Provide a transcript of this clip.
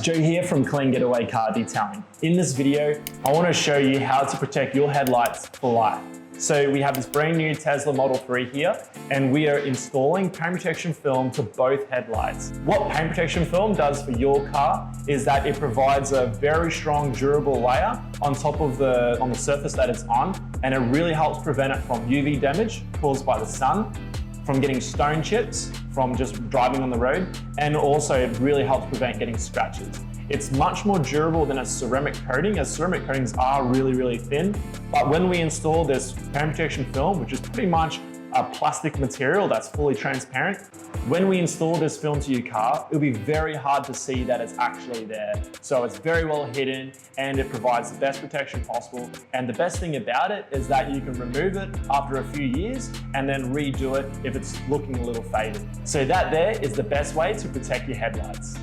Joe here from Clean Getaway Car Detailing. In this video, I want to show you how to protect your headlights for life. So we have this brand new Tesla Model 3 here, and we are installing paint protection film to both headlights. What paint protection film does for your car is that it provides a very strong, durable layer on top of on the surface that it's on, and it really helps prevent it from UV damage caused by the sun, from getting stone chips from just driving on the road, and also it really helps prevent getting scratches. It's much more durable than a ceramic coating, as ceramic coatings are really, really thin. But when we install this paint protection film, which is pretty much a plastic material that's fully transparent, when we install this film to your car, it'll be very hard to see that it's actually there. So it's very well hidden and it provides the best protection possible. And the best thing about it is that you can remove it after a few years and then redo it if it's looking a little faded. So that there is the best way to protect your headlights.